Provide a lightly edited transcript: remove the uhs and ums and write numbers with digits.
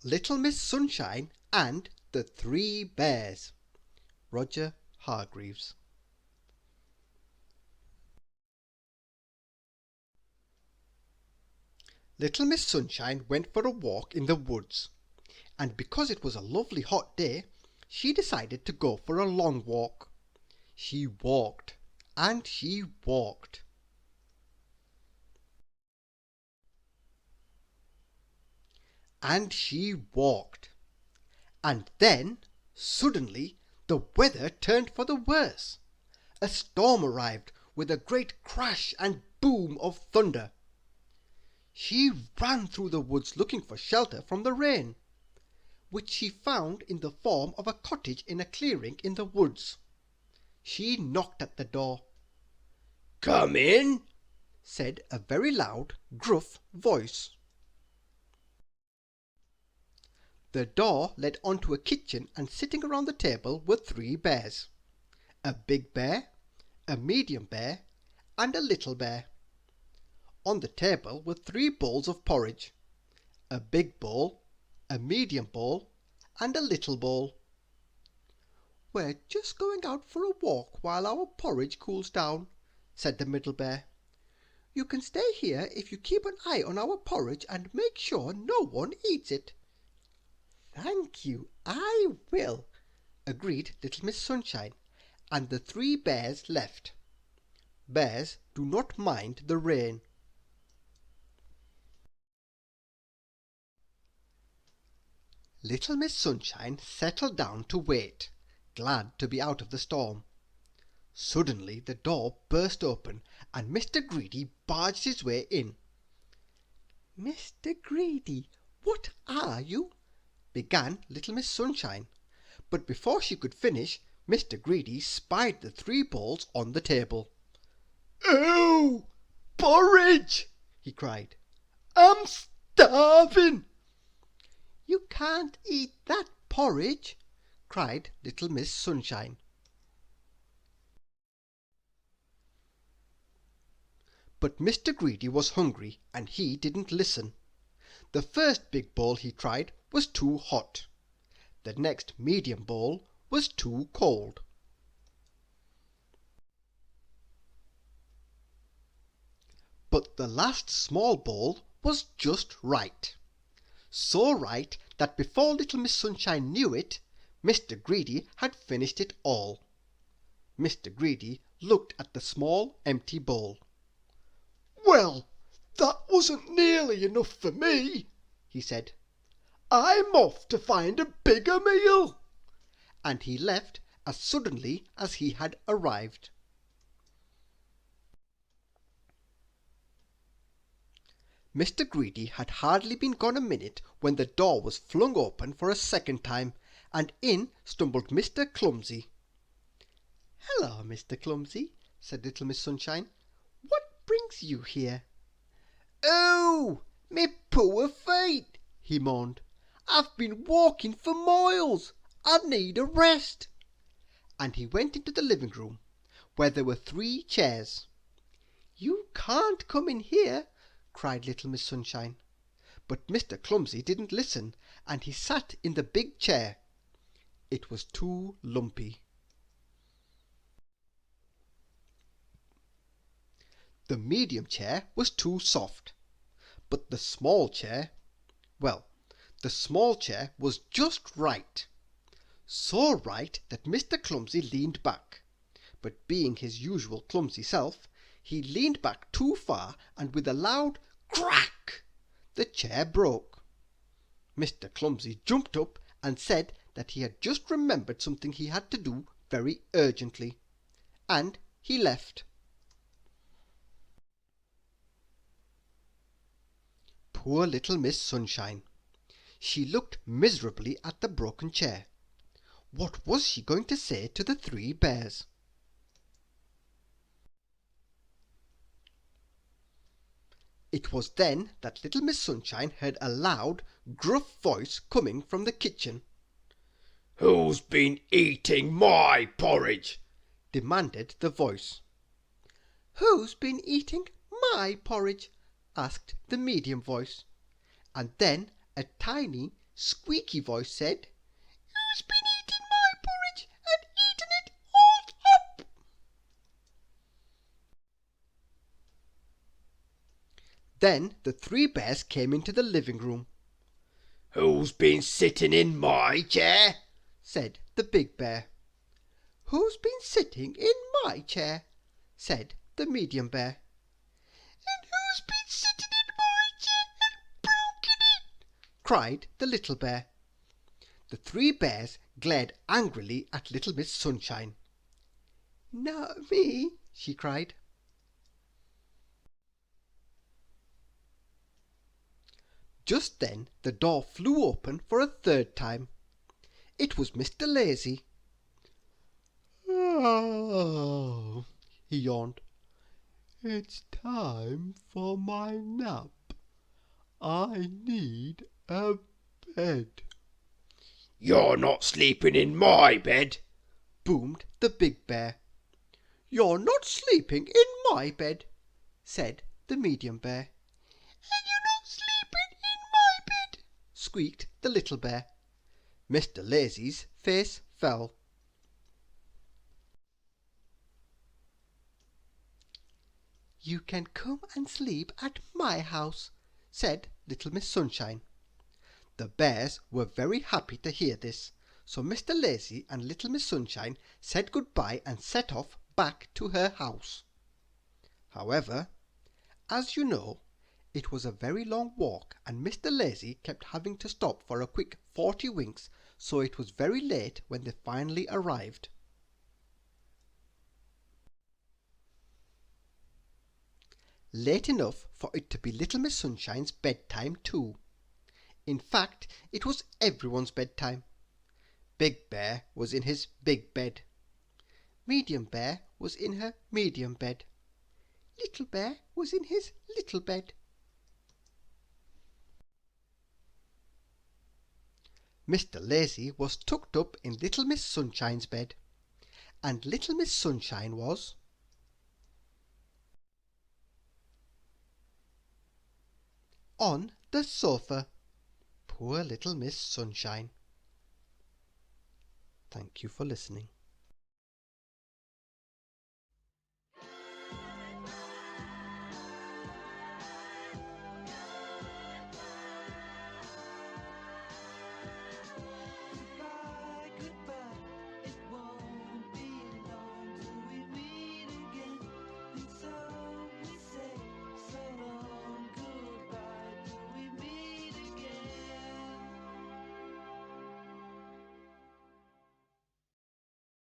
Little Miss Sunshine and the Three Bears. Roger Hargreaves. Little Miss Sunshine went for a walk in the woods, and because it was a lovely hot day, she decided to go for a long walk. She walked, and she walked. And she walked. And then, suddenly, the weather turned for the worse. A storm arrived with a great crash and boom of thunder. She ran through the woods looking for shelter from the rain, which she found in the form of a cottage in a clearing in the woods. She knocked at the door. "Come in," said a very loud, gruff voice. The door led onto a kitchen, and sitting around the table were three bears: a big bear, a medium bear, and a little bear. On the table were three bowls of porridge: a big bowl, a medium bowl, and a little bowl. "We're just going out for a walk while our porridge cools down," said the middle bear. "You can stay here if you keep an eye on our porridge and make sure no one eats it." "Thank you, I will," agreed Little Miss Sunshine, and the three bears left. Bears do not mind the rain. Little Miss Sunshine settled down to wait, glad to be out of the storm. Suddenly the door burst open, and Mr. Greedy barged his way in. "Mr. Greedy, what are you?" began Little Miss Sunshine, but before she could finish, Mr. Greedy spied the three bowls on the table. "Oh, porridge!" he cried. "I'm starving." "You can't eat that porridge," cried Little Miss Sunshine. But Mr. Greedy was hungry, and he didn't listen. The first big bowl he tried was too hot. The next medium bowl was too cold. But the last small bowl was just right. So right that before Little Miss Sunshine knew it, Mr. Greedy had finished it all. Mr. Greedy looked at the small empty bowl. "Well, that wasn't nearly enough for me," he said. "I'm off to find a bigger meal." And he left as suddenly as he had arrived. Mr. Greedy had hardly been gone a minute when the door was flung open for a second time, and in stumbled Mr. Clumsy. "Hello, Mr. Clumsy," said Little Miss Sunshine. "What brings you here?" "Oh, me poor feet!" he moaned. "I've been walking for miles. I need a rest." And he went into the living room, where there were three chairs. "You can't come in here," cried Little Miss Sunshine. But Mr. Clumsy didn't listen, and he sat in the big chair. It was too lumpy. The medium chair was too soft. But the small chair, the small chair was just right. So right that Mr. Clumsy leaned back. But being his usual clumsy self, he leaned back too far, and with a loud crack, the chair broke. Mr. Clumsy jumped up and said that he had just remembered something he had to do very urgently, and he left. Poor Little Miss Sunshine! She looked miserably at the broken chair. What was she going to say to the three bears? It was then that Little Miss Sunshine heard a loud, gruff voice coming from the kitchen. "Who's been eating my porridge?" demanded the voice. "Who's been eating my porridge?" asked the medium voice. And then a tiny, squeaky voice said, "Who's been eating my porridge and eaten it all up?" Then the three bears came into the living room. "Who's been sitting in my chair?" said the big bear. "Who's been sitting in my chair?" said the medium bear. "And who's been sitting in my chair and broken it?" cried the little bear. The three bears glared angrily at Little Miss Sunshine. "Not me," she cried. Just then the door flew open for a third time. It was Mr. Lazy. "Oh," he yawned. "It's time for my nap. I need a bed." "You're not sleeping in my bed," boomed the big bear. "You're not sleeping in my bed," said the medium bear. "And you're not sleeping in my bed," squeaked the little bear. Mr. Lazy's face fell. "You can come and sleep at my house," said Little Miss Sunshine. The bears were very happy to hear this, so Mr. Lazy and Little Miss Sunshine said good-bye and set off back to her house. However, as you know, it was a very long walk and Mr. Lazy kept having to stop for a quick 40 winks, so it was very late when they finally arrived. Late enough for it to be Little Miss Sunshine's bedtime too. In fact, it was everyone's bedtime. Big Bear was in his big bed. Medium Bear was in her medium bed. Little Bear was in his little bed. Mr. Lazy was tucked up in Little Miss Sunshine's bed, and Little Miss Sunshine was on the sofa. Poor Little Miss Sunshine. Thank you for listening.